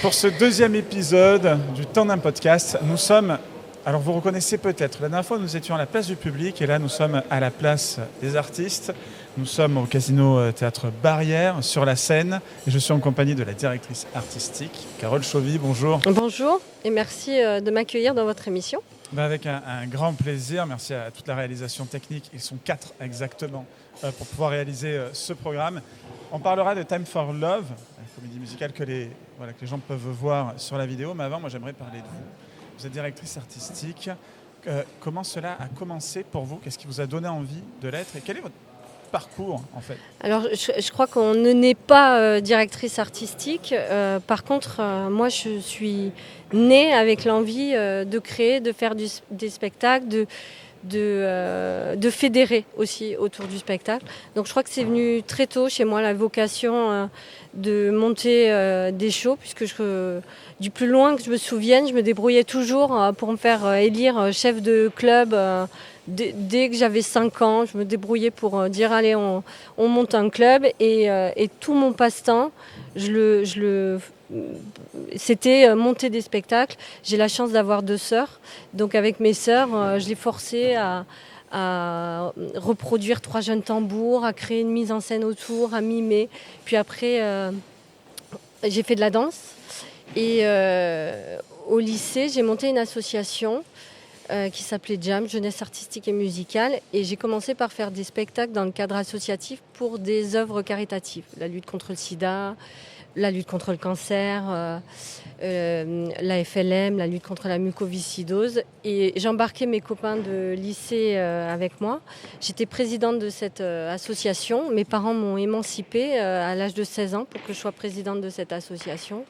Pour ce deuxième épisode du temps d'un podcast, nous sommes, alors vous reconnaissez peut-être, la dernière fois nous étions à la place du public et là nous sommes à la place des artistes. Nous sommes au Casino Théâtre Barrière, sur la scène, et je suis en compagnie de la directrice artistique, Carole Chauvy, bonjour. Bonjour et merci de m'accueillir dans votre émission. Avec un grand plaisir, merci à toute la réalisation technique, ils sont 4 exactement, pour pouvoir réaliser ce programme. On parlera de Time for Love, la comédie musicale que les gens peuvent voir sur la vidéo, mais avant, moi j'aimerais parler de vous. Vous êtes directrice artistique, comment cela a commencé pour vous? Qu'est-ce qui vous a donné envie de l'être et quel est votre parcours en fait? Alors je crois qu'on ne naît pas directrice artistique, par contre moi je suis née avec l'envie de créer, de faire des spectacles, de fédérer aussi autour du spectacle. Donc je crois que c'est venu très tôt chez moi la vocation de monter des shows, puisque du plus loin que je me souvienne, je me débrouillais toujours pour me faire élire chef de club. Dès que j'avais 5 ans, je me débrouillais pour dire allez, on monte un club et tout mon passe-temps, c'était monter des spectacles. J'ai la chance d'avoir 2 sœurs, donc avec mes sœurs, je les forçais à reproduire 3 jeunes tambours, à créer une mise en scène autour, à mimer. Puis après, j'ai fait de la danse et au lycée, j'ai monté une association qui s'appelait Jam, Jeunesse artistique et musicale. Et j'ai commencé par faire des spectacles dans le cadre associatif pour des œuvres caritatives. La lutte contre le sida, la lutte contre le cancer, la FLM, la lutte contre la mucoviscidose. Et j'embarquais mes copains de lycée avec moi. J'étais présidente de cette association. Mes parents m'ont émancipée à l'âge de 16 ans pour que je sois présidente de cette association.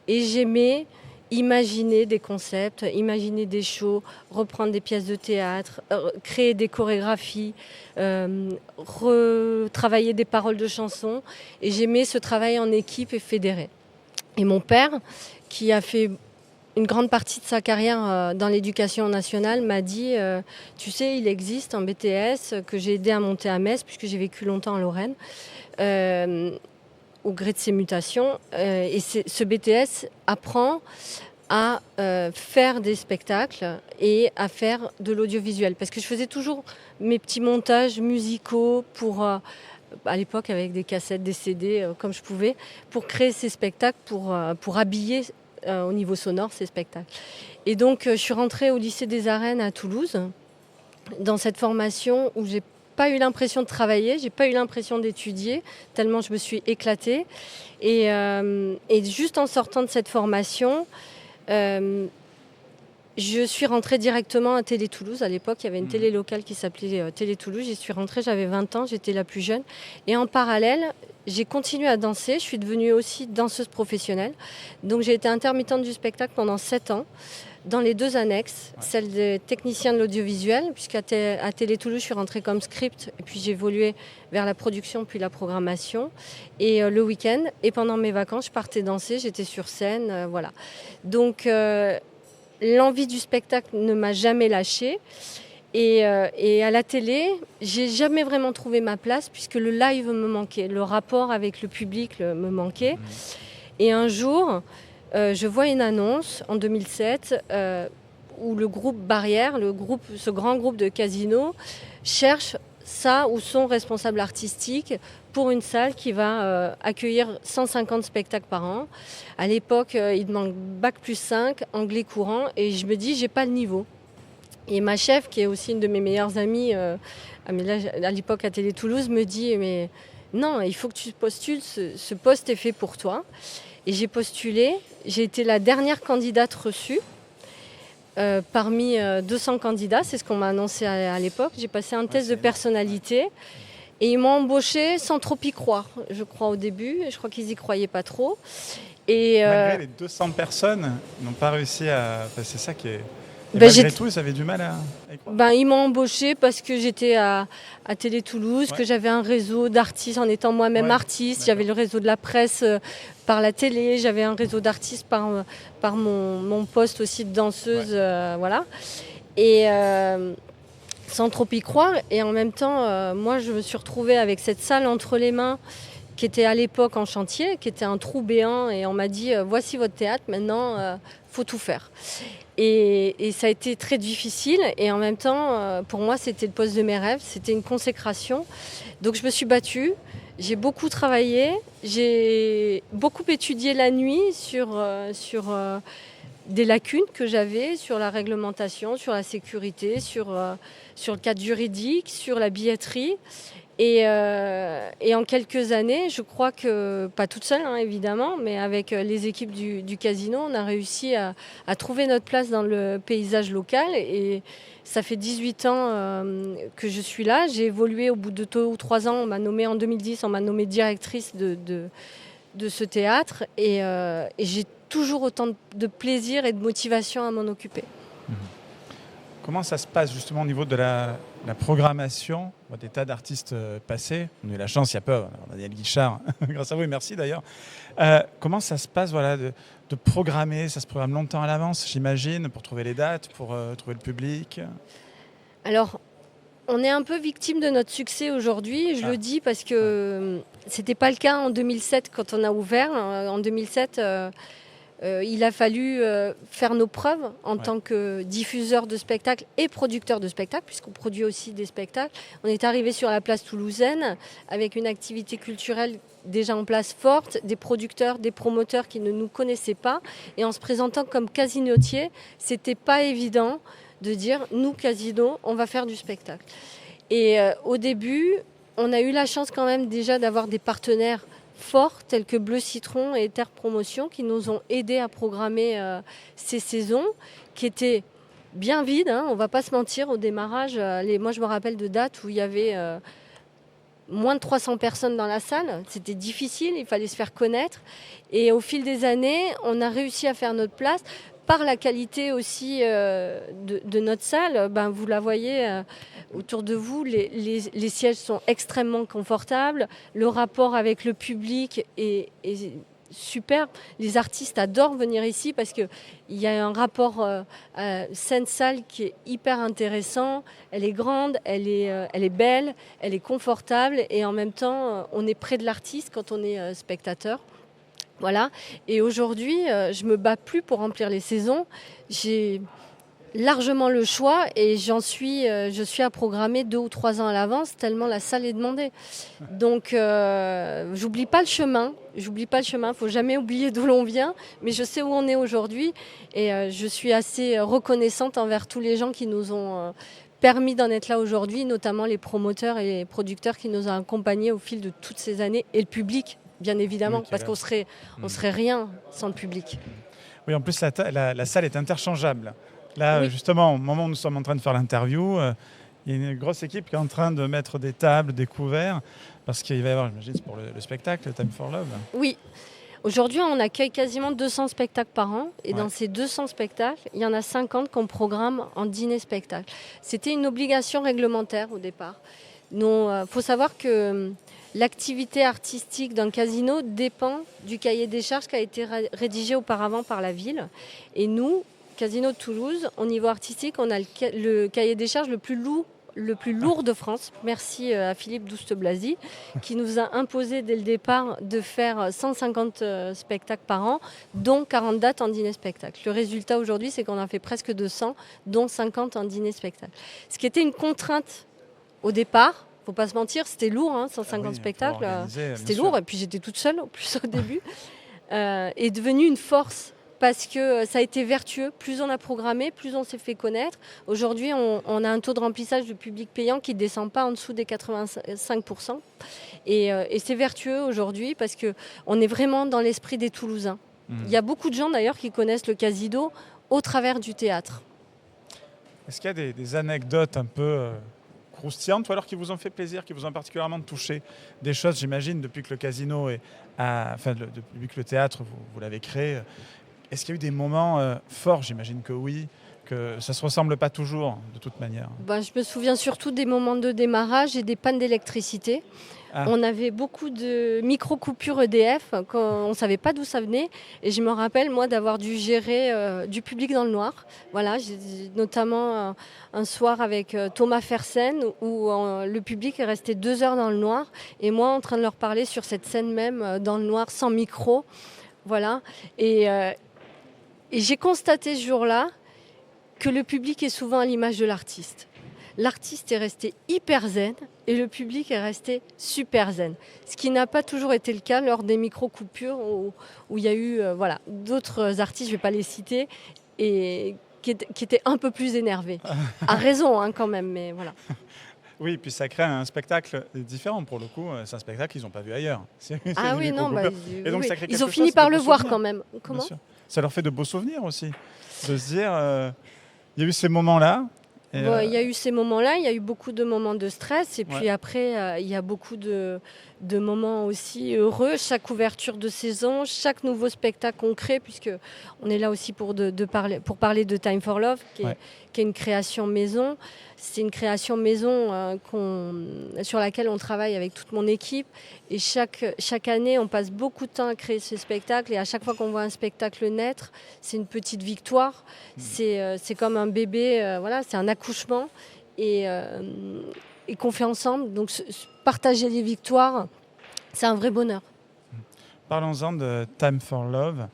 Et j'aimais imaginer des concepts, imaginer des shows, reprendre des pièces de théâtre, créer des chorégraphies, retravailler des paroles de chansons. Et j'aimais ce travail en équipe et fédéré. Et mon père, qui a fait une grande partie de sa carrière dans l'éducation nationale, m'a dit tu sais, il existe un BTS que j'ai aidé à monter à Metz, puisque j'ai vécu longtemps en Lorraine. Au gré de ses mutations. Et ce BTS apprend à faire des spectacles et à faire de l'audiovisuel. Parce que je faisais toujours mes petits montages musicaux pour, à l'époque avec des cassettes, des CD, comme je pouvais, pour créer ces spectacles, pour habiller au niveau sonore ces spectacles. Et donc je suis rentrée au lycée des Arènes à Toulouse, dans cette formation où j'ai pas eu l'impression de travailler, j'ai pas eu l'impression d'étudier, tellement je me suis éclatée. Et juste en sortant de cette formation, je suis rentrée directement à Télé Toulouse. À l'époque, il y avait une télé locale qui s'appelait Télé Toulouse. J'y suis rentrée, j'avais 20 ans, j'étais la plus jeune. Et en parallèle, j'ai continué à danser. Je suis devenue aussi danseuse professionnelle. Donc j'ai été intermittente du spectacle pendant 7 ans. Dans les 2 annexes, celle des techniciens de l'audiovisuel, puisqu'à Télé Toulouse, je suis rentrée comme script, et puis j'ai évolué vers la production, puis la programmation. Et le week-end, et pendant mes vacances, je partais danser, j'étais sur scène, voilà. Donc l'envie du spectacle ne m'a jamais lâchée. Et à la télé, j'ai jamais vraiment trouvé ma place, puisque le live me manquait, le rapport avec le public me manquait. Et un jour, je vois une annonce en 2007 où le groupe Barrière, ce grand groupe de Casino, cherche ça ou son responsable artistique pour une salle qui va accueillir 150 spectacles par an. À l'époque, il demande Bac+5, anglais courant, et je me dis, j'ai pas le niveau. Et ma chef, qui est aussi une de mes meilleures amies, à l'époque à Télé Toulouse, me dit, mais non, il faut que tu postules, ce poste est fait pour toi. Et j'ai postulé, j'ai été la dernière candidate reçue parmi 200 candidats, c'est ce qu'on m'a annoncé à l'époque. J'ai passé un test de personnalité et ils m'ont embauchée sans trop y croire, je crois au début. Je crois qu'ils n'y croyaient pas trop. Et malgré les 200 personnes, ils n'ont pas réussi à... Enfin, c'est ça qui est... Et malgré tout, ils avaient du mal à y croire. Ils m'ont embauchée parce que j'étais à Télé Toulouse, que j'avais un réseau d'artistes en étant moi-même artiste. J'avais le réseau de la presse par la télé, j'avais un réseau d'artistes par mon poste aussi de danseuse. Voilà. Et sans trop y croire. Et en même temps, moi, je me suis retrouvée avec cette salle entre les mains qui était à l'époque en chantier, qui était un trou béant, et on m'a dit voici votre théâtre, maintenant faut tout faire. Et ça a été très difficile, et en même temps pour moi c'était le poste de mes rêves, c'était une consécration. Donc je me suis battue, j'ai beaucoup travaillé, j'ai beaucoup étudié la nuit sur des lacunes que j'avais sur la réglementation, sur la sécurité, sur le cadre juridique, sur la billetterie. Et en quelques années, je crois que, pas toute seule évidemment, mais avec les équipes du casino, on a réussi à trouver notre place dans le paysage local. Et ça fait 18 ans que je suis là. J'ai évolué au bout de 2 ou 3 ans. On m'a nommée en 2010, on m'a nommée directrice de ce théâtre. Et j'ai toujours autant de plaisir et de motivation à m'en occuper. Comment ça se passe justement au niveau de la programmation des tas d'artistes passés? On a eu la chance il y a peu, on a Daniel Guichard, grâce à vous, et merci d'ailleurs. Comment ça se passe de programmer? Ça se programme longtemps à l'avance, j'imagine, pour trouver les dates, pour trouver le public? Alors, on est un peu victime de notre succès aujourd'hui. Je le dis parce que c'était pas le cas en 2007 quand on a ouvert. En 2007, il a fallu faire nos preuves en tant que diffuseur de spectacles et producteur de spectacles, puisqu'on produit aussi des spectacles. On est arrivé sur la place toulousaine avec une activité culturelle déjà en place forte, des producteurs, des promoteurs qui ne nous connaissaient pas. Et en se présentant comme casinotier, c'était pas évident de dire « nous, Casino, on va faire du spectacle ». Et au début, on a eu la chance quand même déjà d'avoir des partenaires forts tels que Bleu Citron et Terre Promotion qui nous ont aidés à programmer ces saisons qui étaient bien vides, on ne va pas se mentir, au démarrage. Moi, je me rappelle de dates où il y avait moins de 300 personnes dans la salle. C'était difficile, il fallait se faire connaître. Et au fil des années, on a réussi à faire notre place. Par la qualité aussi de notre salle, vous la voyez autour de vous, les sièges sont extrêmement confortables, le rapport avec le public est super. Les artistes adorent venir ici parce qu'il y a un rapport scène-salle qui est hyper intéressant. Elle est grande, elle est belle, elle est confortable et en même temps, on est près de l'artiste quand on est spectateur. Voilà. Et aujourd'hui, je ne me bats plus pour remplir les saisons. J'ai largement le choix et je suis à programmer 2 ou 3 ans à l'avance tellement la salle est demandée. Donc, j'oublie pas le chemin. Il ne faut jamais oublier d'où l'on vient. Mais je sais où on est aujourd'hui et je suis assez reconnaissante envers tous les gens qui nous ont permis d'en être là aujourd'hui, notamment les promoteurs et les producteurs qui nous ont accompagnés au fil de toutes ces années et le public. Bien évidemment, parce qu'on serait rien sans le public. Oui, en plus, la salle est interchangeable. Là, justement, au moment où nous sommes en train de faire l'interview, il y a une grosse équipe qui est en train de mettre des tables, des couverts, parce qu'il va y avoir, j'imagine, c'est pour le spectacle, Time for Love. Oui. Aujourd'hui, on accueille quasiment 200 spectacles par an. Et dans ces 200 spectacles, il y en a 50 qu'on programme en dîner-spectacle. C'était une obligation réglementaire au départ. Il faut savoir que l'activité artistique d'un casino dépend du cahier des charges qui a été rédigé auparavant par la ville. Et nous, Casino de Toulouse, au niveau artistique, on a le cahier des charges le plus lourd de France. Merci à Philippe Douste-Blazy qui nous a imposé dès le départ de faire 150 spectacles par an, dont 40 dates en dîner-spectacle. Le résultat aujourd'hui, c'est qu'on a fait presque 200, dont 50 en dîner-spectacle. Ce qui était une contrainte au départ. Faut pas se mentir, c'était lourd, 150 spectacles, c'était lourd. Et puis j'étais toute seule, en plus au début. Est devenu une force parce que ça a été vertueux. Plus on a programmé, plus on s'est fait connaître. Aujourd'hui, on a un taux de remplissage de public payant qui ne descend pas en dessous des 85%. Et c'est vertueux aujourd'hui parce qu'on est vraiment dans l'esprit des Toulousains. Il y a beaucoup de gens d'ailleurs qui connaissent le casino au travers du théâtre. Est-ce qu'il y a des anecdotes un peu croustillantes ou alors qui vous ont fait plaisir, qui vous ont particulièrement touché? Des choses, j'imagine, depuis que le casino depuis que le théâtre, vous l'avez créé. Est-ce qu'il y a eu des moments forts? J'imagine que oui, que ça ne se ressemble pas toujours, de toute manière. Je me souviens surtout des moments de démarrage et des pannes d'électricité. Ah. On avait beaucoup de micro-coupures EDF quand on ne savait pas d'où ça venait. Et je me rappelle, moi, d'avoir dû gérer du public dans le noir. Voilà, j'ai notamment un soir avec Thomas Fersen où le public est resté 2 heures dans le noir. Et moi, en train de leur parler sur cette scène même, dans le noir, sans micro. Voilà. Et j'ai constaté ce jour-là que le public est souvent à l'image de l'artiste. L'artiste est resté hyper zen et le public est resté super zen. Ce qui n'a pas toujours été le cas lors des micro-coupures où il y a eu d'autres artistes, je ne vais pas les citer, et qui étaient un peu plus énervés. À raison quand même, mais voilà. Oui, puis ça crée un spectacle différent pour le coup. C'est un spectacle qu'ils n'ont pas vu ailleurs. Ah oui, non, et donc, oui. ça crée Ils ont quelque fini chose, par de le beaux voir souvenirs. quand même. Comment ? Bien sûr. Ça leur fait de beaux souvenirs aussi, de se dire, il y a eu ces moments-là. Il y a eu ces moments-là, il y a eu beaucoup de moments de stress et puis après, il y a beaucoup de moments aussi heureux. Chaque ouverture de saison, chaque nouveau spectacle qu'on crée, puisque on est là aussi pour parler de Time for Love, qui est une création maison. C'est une création maison sur laquelle on travaille avec toute mon équipe. Et chaque année, on passe beaucoup de temps à créer ce spectacle. Et à chaque fois qu'on voit un spectacle naître, c'est une petite victoire. C'est comme un bébé, c'est un accouchement. Et qu'on fait ensemble. Donc partager les victoires, c'est un vrai bonheur. Parlons-en de Time for Love.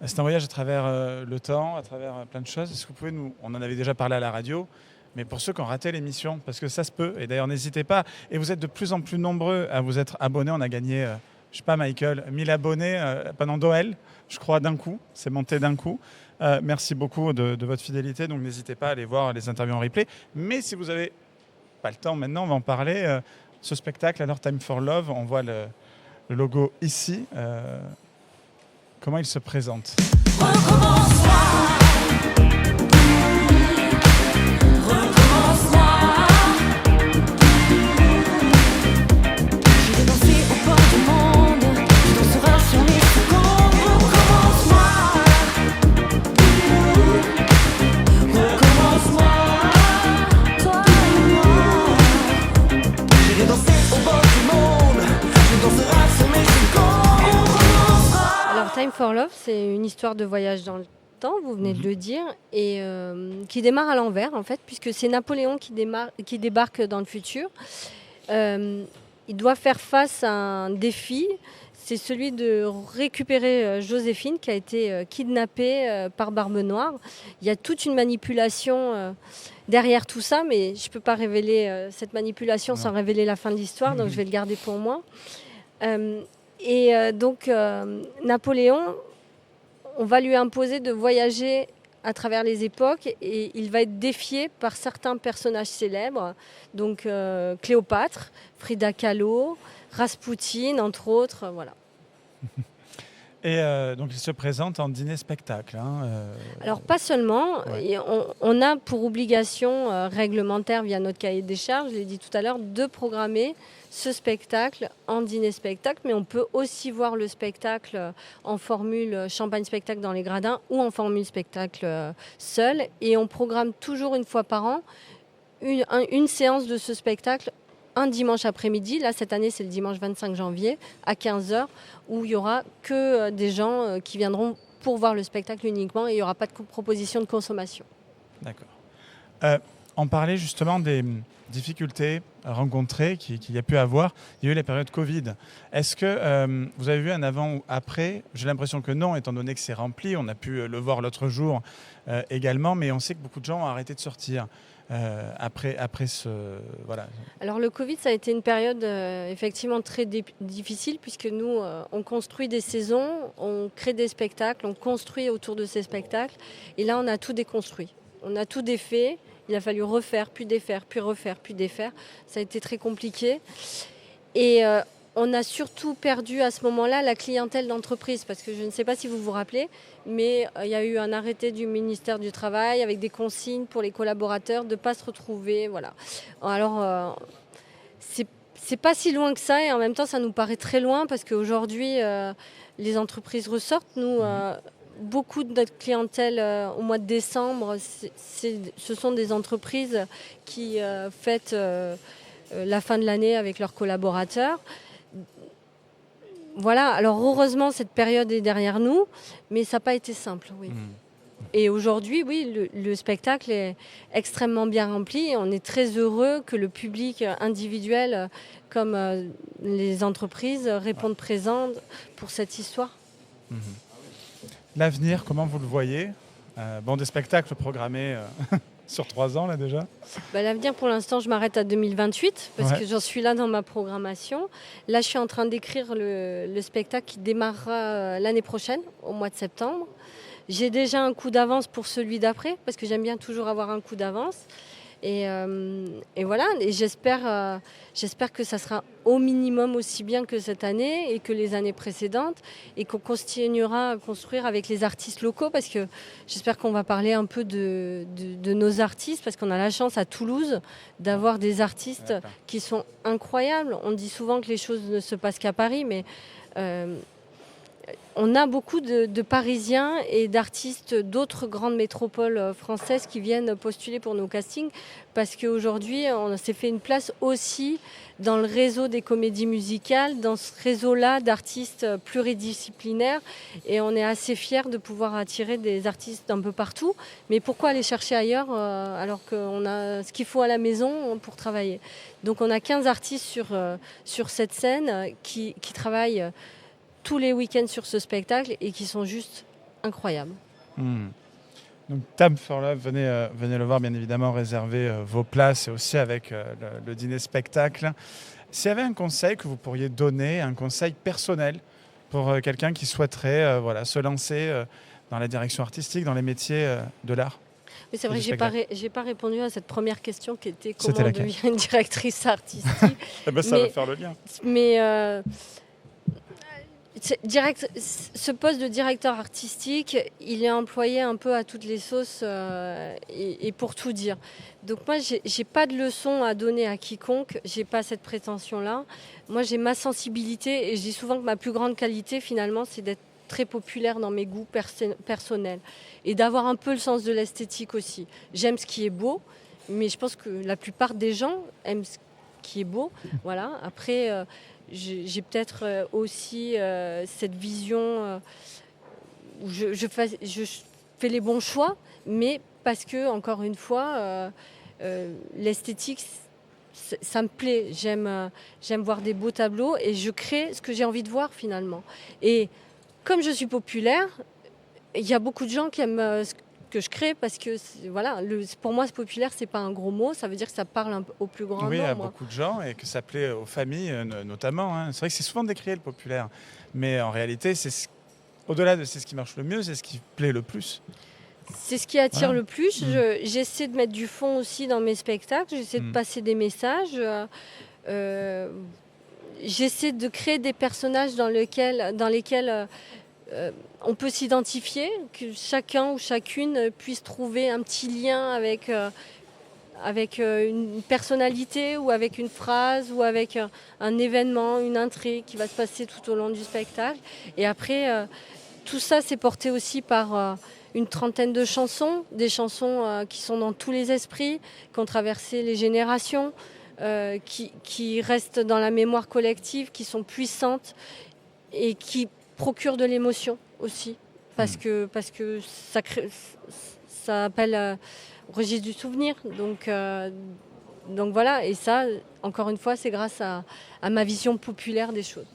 C'est un voyage à travers le temps, à travers plein de choses. Est-ce que vous pouvez on en avait déjà parlé à la radio, mais pour ceux qui ont raté l'émission, parce que ça se peut, et d'ailleurs n'hésitez pas, et vous êtes de plus en plus nombreux à vous être abonnés. On a gagné, je sais pas Michael, 1000 abonnés pendant Noël, je crois d'un coup, c'est monté d'un coup. Merci beaucoup de votre fidélité, donc n'hésitez pas à aller voir les interviews en replay. Mais si vous n'avez pas le temps maintenant, on va en parler. Ce spectacle, alors Time for Love, on voit le logo ici. Comment il se présente ? Time for Love, c'est une histoire de voyage dans le temps, vous venez de le dire, et qui démarre à l'envers en fait, puisque c'est Napoléon qui débarque dans le futur. Il doit faire face à un défi, c'est celui de récupérer Joséphine qui a été kidnappée par Barbe Noire. Il y a toute une manipulation derrière tout ça, mais je ne peux pas révéler cette manipulation sans révéler la fin de l'histoire, donc je vais le garder pour moi. Donc Napoléon, on va lui imposer de voyager à travers les époques et il va être défié par certains personnages célèbres, donc Cléopâtre, Frida Kahlo, Raspoutine, entre autres, voilà. Et donc il se présente en dîner-spectacle. Alors pas seulement, on a pour obligation réglementaire via notre cahier des charges, je l'ai dit tout à l'heure, de programmer ce spectacle en dîner-spectacle, mais on peut aussi voir le spectacle en formule champagne-spectacle dans les gradins ou en formule spectacle seul. Et on programme toujours une fois par an une séance de ce spectacle un dimanche après-midi. Là, cette année, c'est le dimanche 25 janvier à 15h, où il n'y aura que des gens qui viendront pour voir le spectacle uniquement et il n'y aura pas de proposition de consommation. D'accord. On parlait justement des difficultés rencontrées qu'il y a pu avoir. Il y a eu la période Covid. Est-ce que vous avez vu un avant ou après ? J'ai l'impression que non, étant donné que c'est rempli. On a pu le voir l'autre jour également, mais on sait que beaucoup de gens ont arrêté de sortir. Après ce... Voilà. Alors le Covid, ça a été une période effectivement très difficile puisque nous, on construit des saisons, on crée des spectacles, on construit autour de ces spectacles. Et là, on a tout déconstruit. On a tout défait. Il a fallu refaire, puis défaire, puis refaire, puis défaire. Ça a été très compliqué. Et on a surtout perdu à ce moment-là la clientèle d'entreprise parce que je ne sais pas si vous vous rappelez, mais il y a eu un arrêté du ministère du Travail avec des consignes pour les collaborateurs de ne pas se retrouver. Voilà. Alors, c'est pas si loin que ça et en même temps, ça nous paraît très loin parce qu'aujourd'hui, les entreprises ressortent. Nous, beaucoup de notre clientèle au mois de décembre, ce sont des entreprises qui fêtent la fin de l'année avec leurs collaborateurs. Voilà, alors heureusement cette période est derrière nous, mais ça n'a pas été simple, oui. Et aujourd'hui, oui, le spectacle est extrêmement bien rempli et on est très heureux que le public individuel comme les entreprises répondent présents pour cette histoire. L'avenir, comment vous le voyez ? Des spectacles programmés sur 3 ans là déjà ? L'avenir, pour l'instant, je m'arrête à 2028 parce que j'en suis là dans ma programmation. Là, je suis en train d'écrire le spectacle qui démarrera l'année prochaine, au mois de septembre. J'ai déjà un coup d'avance pour celui d'après parce que j'aime bien toujours avoir un coup d'avance. Et voilà, et j'espère que ça sera au minimum aussi bien que cette année et que les années précédentes et qu'on continuera à construire avec les artistes locaux parce que j'espère qu'on va parler un peu de nos artistes parce qu'on a la chance à Toulouse d'avoir des artistes qui sont incroyables. On dit souvent que les choses ne se passent qu'à Paris, mais on a beaucoup de Parisiens et d'artistes d'autres grandes métropoles françaises qui viennent postuler pour nos castings parce qu'aujourd'hui, on s'est fait une place aussi dans le réseau des comédies musicales, dans ce réseau-là d'artistes pluridisciplinaires et on est assez fiers de pouvoir attirer des artistes d'un peu partout. Mais pourquoi aller chercher ailleurs alors qu'on a ce qu'il faut à la maison pour travailler ? Donc on a 15 artistes sur cette scène qui travaillent tous les week-ends sur ce spectacle et qui sont juste incroyables. Donc Time for Love, venez le voir bien évidemment, réservez vos places et aussi avec le dîner spectacle. S'il y avait un conseil que vous pourriez donner, un conseil personnel pour quelqu'un qui souhaiterait se lancer dans la direction artistique, dans les métiers de l'art. Mais c'est vrai que j'ai pas répondu à cette première question qui était comment on devient une directrice artistique. Ça va faire le lien. Mais ce poste de directeur artistique, il est employé un peu à toutes les sauces et pour tout dire. Donc moi, j'ai pas de leçon à donner à quiconque, j'ai pas cette prétention-là. Moi, j'ai ma sensibilité et je dis souvent que ma plus grande qualité, finalement, c'est d'être très populaire dans mes goûts personnels et d'avoir un peu le sens de l'esthétique aussi. J'aime ce qui est beau, mais je pense que la plupart des gens aiment ce qui est beau. Voilà. Après, j'ai peut-être aussi cette vision où je fais les bons choix, mais parce que, encore une fois, l'esthétique, ça me plaît. J'aime voir des beaux tableaux et je crée ce que j'ai envie de voir finalement. Et comme je suis populaire, il y a beaucoup de gens qui aiment ce que je crée parce que pour moi, ce populaire, c'est pas un gros mot. Ça veut dire que ça parle au plus grand nombre. Oui, à beaucoup de gens et que ça plaît aux familles notamment. Hein. C'est vrai que c'est souvent décrié le populaire, mais en réalité, au-delà de c'est ce qui marche le mieux, c'est ce qui plaît le plus. C'est ce qui attire le plus. J'essaie de mettre du fond aussi dans mes spectacles. J'essaie de passer des messages. J'essaie de créer des personnages dans lesquels on peut s'identifier, que chacun ou chacune puisse trouver un petit lien avec une personnalité ou avec une phrase ou avec un événement, une intrigue qui va se passer tout au long du spectacle. Et après, tout ça, c'est porté aussi par une trentaine de chansons, des chansons qui sont dans tous les esprits, qui ont traversé les générations, qui restent dans la mémoire collective, qui sont puissantes et qui procurent de l'émotion aussi, parce que ça appelle au registre du souvenir. Donc voilà, et ça, encore une fois, c'est grâce à ma vision populaire des choses.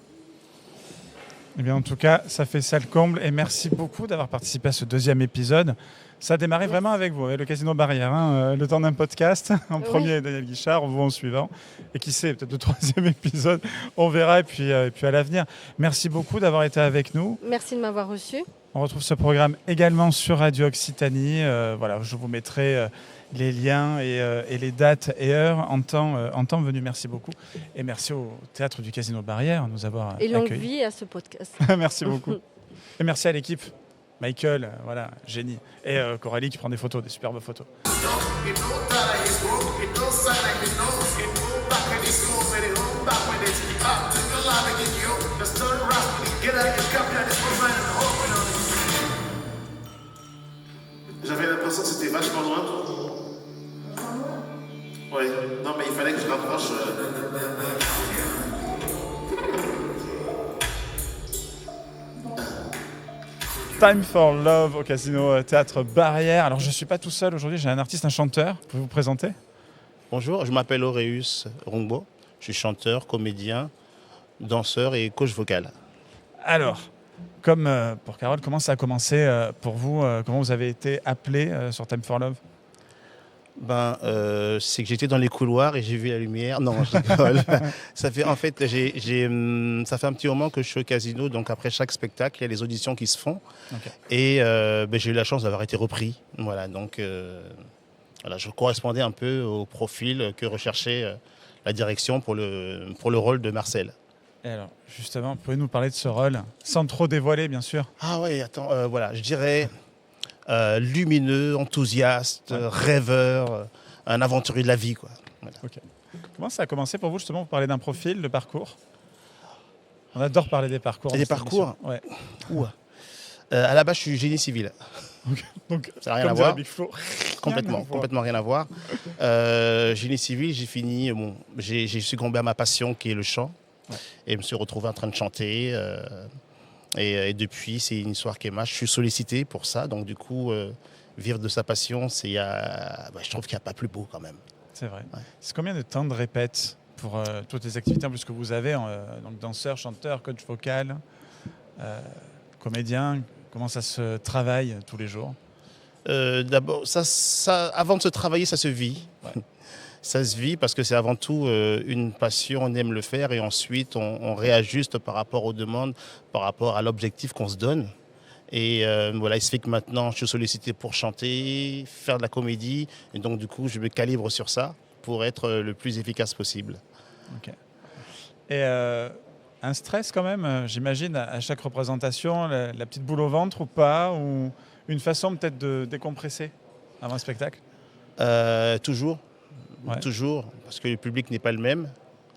Eh bien, en tout cas, ça fait ça le comble. Et merci beaucoup d'avoir participé à ce 2e épisode. Ça a démarré vraiment avec vous, le Casino Barrière. Le temps d'un podcast, en premier, Daniel Guichard, vous en suivant. Et qui sait, peut-être le 3e épisode, on verra. Et puis à l'avenir. Merci beaucoup d'avoir été avec nous. Merci de m'avoir reçu. On retrouve ce programme également sur Radio Occitanie. Je vous mettrai les liens et les dates et heures en temps venu. Merci beaucoup. Et merci au Théâtre du Casino Barrière de nous avoir accueillis. Et longue vie à ce podcast. Merci beaucoup. Et merci à l'équipe. Michael, génie. Et Coralie qui prend des photos, des superbes photos. l'impression que c'était vachement loin. Ouais, non, mais il fallait que je rapproche. Time for Love au Casino Théâtre Barrière. Alors je ne suis pas tout seul aujourd'hui, j'ai un artiste, un chanteur. Vous pouvez vous présenter? Bonjour, je m'appelle Auréus Rungbo. Je suis chanteur, comédien, danseur et coach vocal. Alors, comme pour Carole, comment ça a commencé pour vous? Comment vous avez été appelé sur Time for Love? C'est que j'étais dans les couloirs et j'ai vu la lumière. Non, je rigole. Ça fait un petit moment que je suis au casino, donc après chaque spectacle, il y a les auditions qui se font. Okay. Et j'ai eu la chance d'avoir été repris. Voilà, donc je correspondais un peu au profil que recherchait la direction pour le rôle de Marcel. Et alors, justement, pouvez-vous nous parler de ce rôle, sans trop dévoiler, bien sûr? Ah oui, attends, je dirais... lumineux, enthousiaste, rêveur, un aventurier de la vie, quoi. Voilà. Okay. Comment ça a commencé pour vous, justement? Vous parlez d'un profil, de parcours. On adore parler des parcours. Et des parcours? Ouais. À la base, je suis génie civil. Okay. Donc, ça n'a rien à voir. Big Flo, complètement rien à voir. Génie civil, j'ai fini. J'ai succombé à ma passion qui est le chant. Ouais. Et je me suis retrouvé en train de chanter. Et depuis, c'est une histoire qui est je suis sollicité pour ça. Donc, du coup, vivre de sa passion, je trouve qu'il n'y a pas plus beau quand même. C'est vrai. Ouais. C'est combien de temps de répète pour toutes les activités en plus que vous avez donc danseur, chanteur, coach vocal, comédien? Comment ça se travaille tous les jours? D'abord, avant de se travailler, ça se vit. Ouais. Ça se vit parce que c'est avant tout une passion, on aime le faire et ensuite on réajuste par rapport aux demandes, par rapport à l'objectif qu'on se donne. Et il se fait que maintenant je suis sollicité pour chanter, faire de la comédie et donc du coup je me calibre sur ça pour être le plus efficace possible. Okay. Et un stress quand même, j'imagine, à chaque représentation, la petite boule au ventre ou pas, ou une façon peut-être de décompresser avant un spectacle? Toujours. Ouais. Toujours, parce que le public n'est pas le même,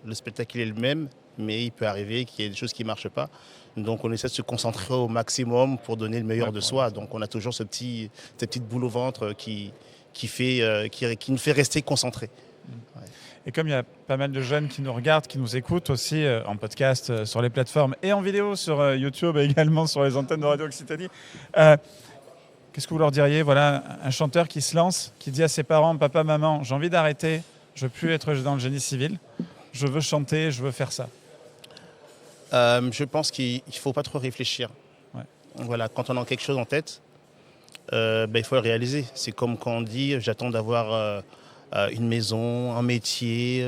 le spectacle est le même, mais il peut arriver qu'il y ait des choses qui ne marchent pas. Donc on essaie de se concentrer au maximum pour donner le meilleur de soi. Donc on a toujours cette petite boule au ventre qui nous fait rester concentré. Ouais. Et comme il y a pas mal de jeunes qui nous regardent, qui nous écoutent aussi en podcast sur les plateformes et en vidéo sur YouTube et également sur les antennes de Radio Occitanie, qu'est-ce que vous leur diriez? Voilà, un chanteur qui se lance, qui dit à ses parents, papa, maman, j'ai envie d'arrêter, je veux plus être dans le génie civil, je veux chanter, je veux faire ça. Je pense qu'il ne faut pas trop réfléchir. Ouais. Voilà, quand on a quelque chose en tête, il faut le réaliser. C'est comme quand on dit, j'attends d'avoir une maison, un métier,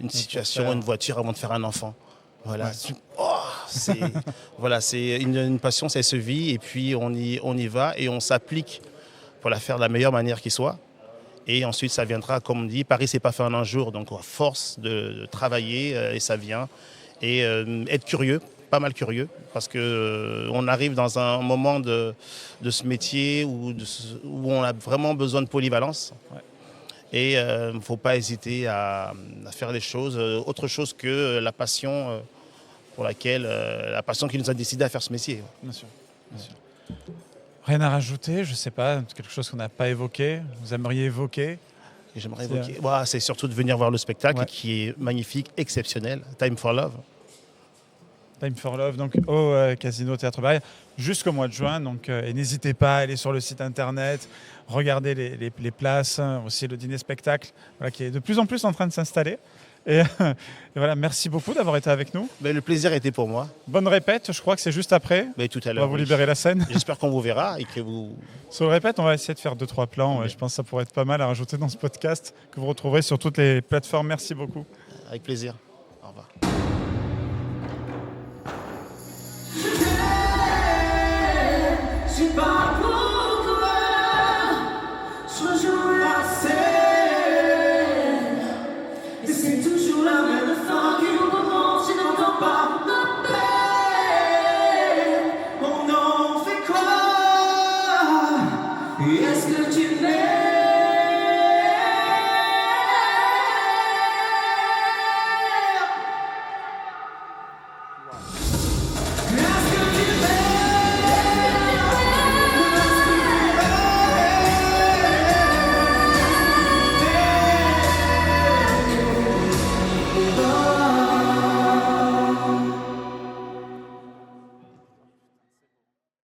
une situation, une voiture avant de faire un enfant. Voilà. Ouais. C'est une passion, ça se vit et puis on y va et on s'applique pour la faire de la meilleure manière qui soit. Et ensuite, ça viendra, comme on dit, Paris, c'est pas fait en un jour. Donc, à force de travailler et ça vient. Et être curieux, pas mal curieux, parce qu'on arrive dans un moment de ce métier où on a vraiment besoin de polyvalence. Ouais. Et il ne faut pas hésiter à faire des choses, autre chose que la passion. La passion qui nous a décidé à faire ce métier. Bien sûr, bien sûr. Rien à rajouter, je ne sais pas, quelque chose qu'on n'a pas évoqué, vous aimeriez évoquer? J'aimerais évoquer. C'est surtout de venir voir le spectacle qui est magnifique, exceptionnel, Time for Love. Time for Love, donc au Casino Théâtre Barrière, jusqu'au mois de juin. Donc, et n'hésitez pas à aller sur le site internet, regarder les places, aussi le dîner-spectacle qui est de plus en plus en train de s'installer. Et voilà, merci beaucoup d'avoir été avec nous. Le plaisir était pour moi. Bonne répète, je crois que c'est juste après. Tout à l'heure. On va vous libérer la scène. J'espère qu'on vous verra et que vous... Sur le répète, on va essayer de faire 2-3 plans. Ouais. Je pense que ça pourrait être pas mal à rajouter dans ce podcast que vous retrouverez sur toutes les plateformes. Merci beaucoup. Avec plaisir.